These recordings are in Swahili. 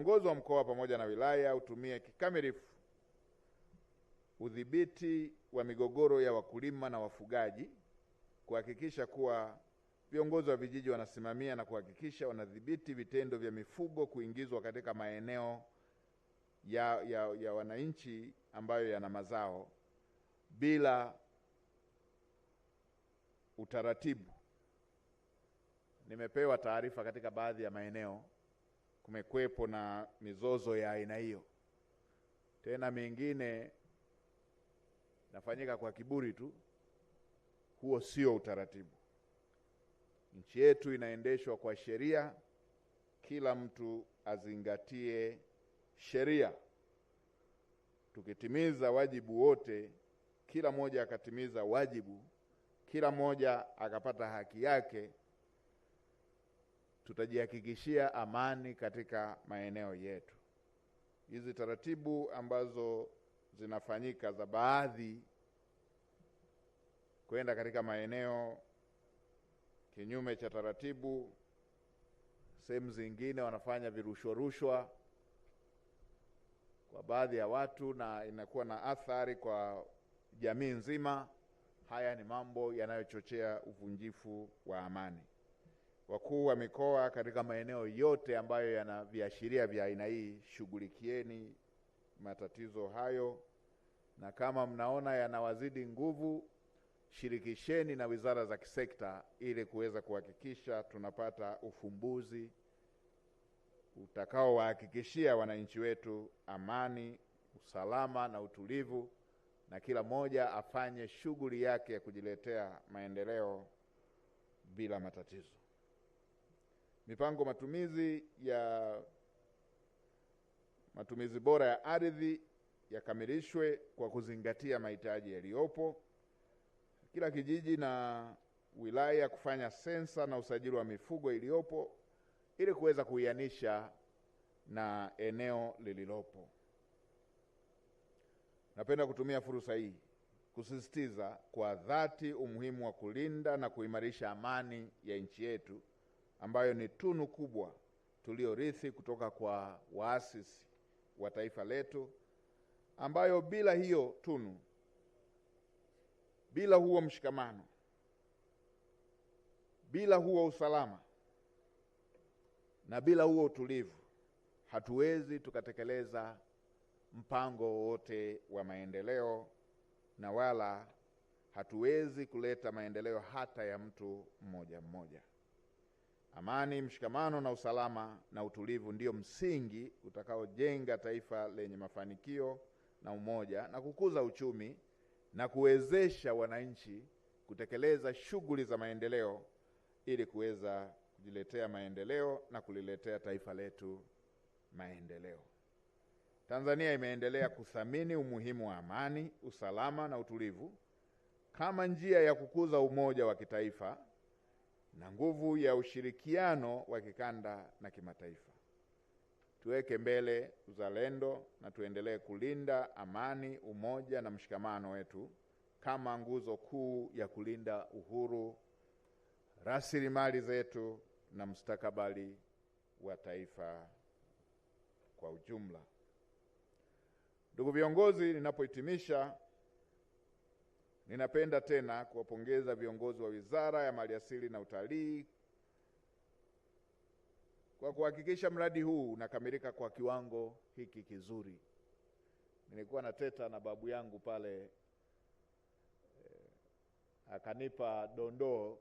uongozi wa mkoa pamoja na wilaya utumie kikamilifu udhibiti wa migogoro ya wakulima na wafugaji, kuhakikisha kuwa viongozi wa vijiji wanasimamia na kuhakikisha wanadhibiti vitendo vya mifugo kuingizwa katika maeneo ya wananchi ambayo yana mazao bila utaratibu. Nimepewa taarifa katika baadhi ya maeneo kumekwepo na mizozo ya aina hiyo, tena mingine nafanyika kwa kiburi tu. Huo sio utaratibu. Nchi yetu inaendeshwa kwa sheria, kila mtu azingatie sheria. Tukitimiza wajibu wote, kila mmoja akatimiza wajibu, kila mmoja akapata haki yake, tutajihakikishia amani katika maeneo yetu. Hizi taratibu ambazo zinafanyika za baadhi kwenda katika maeneo kinyume cha taratibu, sehemu zingine wanafanya virushwa kwa baadhi ya watu na inakuwa na athari kwa jamii nzima. Haya ni mambo yanayochochea uvunjifu wa amani. Wakuu wa mikoa katika maeneo yote ambayo yana viashiria vya aina hii, shughulikieni matatizo hayo, na kama mnaona yanawazidi nguvu, shirikisheni na wizara za kisekta ili kuweza kuhakikisha tunapata ufumbuzi utakao wahakikishia wananchi wetu amani, usalama na utulivu, na kila mmoja afanye shughuli yake ya kujiletea maendeleo bila matatizo. Mipango matumizi bora ya ardhi yakamilishwe kwa kuzingatia mahitaji yaliyopo. Kila kijiji na wilaya kufanya sensa na usajili wa mifugo iliyopo ili kuweza kuianisha na eneo lililopo. Napenda kutumia fursa hii kusisitiza kwa dhati umuhimu wa kulinda na kuimarisha amani ya nchi yetu ambayo ni tunu kubwa tuliorithi kutoka kwa waasisi wa taifa letu, ambayo bila hiyo tunu, bila huo mshikamano, bila huo usalama na bila huo utulivu, hatuwezi tukatekeleza mpango wote wa maendeleo, na wala hatuwezi kuleta maendeleo hata ya mtu mmoja mmoja. Amani, mshikamano na usalama na utulivu ndio msingi utakaojenga taifa lenye mafanikio na umoja, na kukuza uchumi na kuwezesha wananchi kutekeleza shughuli za maendeleo ili kuweza kujiletea maendeleo na kuliletea taifa letu maendeleo. Tanzania imeendelea kuthamini umuhimu wa amani, usalama na utulivu kama njia ya kukuza umoja wa kitaifa na nguvu ya ushirikiano wa kikanda na kimataifa. Tuweke mbele uzalendo na tuendelee kulinda amani, umoja na mshikamano wetu kama nguzo kuu ya kulinda uhuru, rasilimali zetu na mustakabali wa taifa kwa ujumla. Ndugu viongozi, ninapohitimisha, ninapenda tena kuwapongeza viongozi wa Wizara ya Maliasili na Utalii kwa kuhakikisha mradi huu unakamilika kwa kiwango hiki kizuri. Nilikuwa nateta na babu yangu pale, akanipa dondoo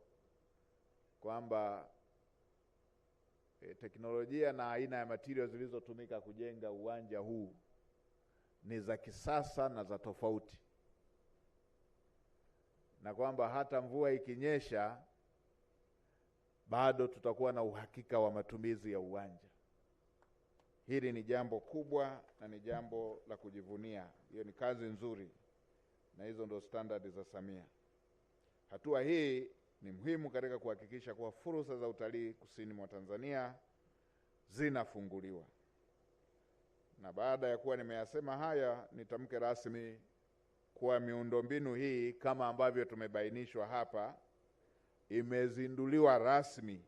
kwamba teknolojia na aina ya materials zilizotumika kujenga uwanja huu ni za kisasa na za tofauti, na kwamba hata mvua ikinyesha bado tutakuwa na uhakika wa matumizi ya uwanja. Hili ni jambo kubwa na ni jambo la kujivunia. Hiyo ni kazi nzuri, na hizo ndo standard za Samia. Hatua hii ni muhimu katika kuhakikisha kuwa fursa za utalii kusini mwa Tanzania zinafunguliwa. Na baada ya kuwa nimeyasema haya, nitamke rasmi kuwa miundombinu hii kama ambavyo tumebainishwa hapa imezinduliwa rasmi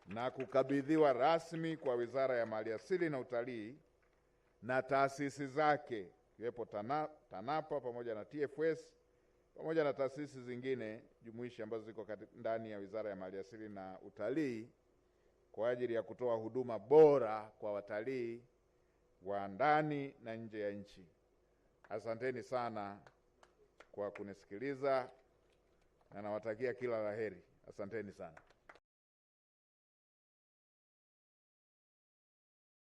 na kukabidhiwa rasmi kwa Wizara ya Maliasili na Utalii na taasisi zake ikiwepo TANAPA pamoja na TFS pamoja na taasisi zingine jumuishi ambazo ziko ndani ya Wizara ya Maliasili na Utalii kwa ajili ya kutoa huduma bora kwa watalii wa ndani na nje ya nchi. Asanteni sana kwa kunisikiliza na nawatakia kila la heri. Asanteni sana.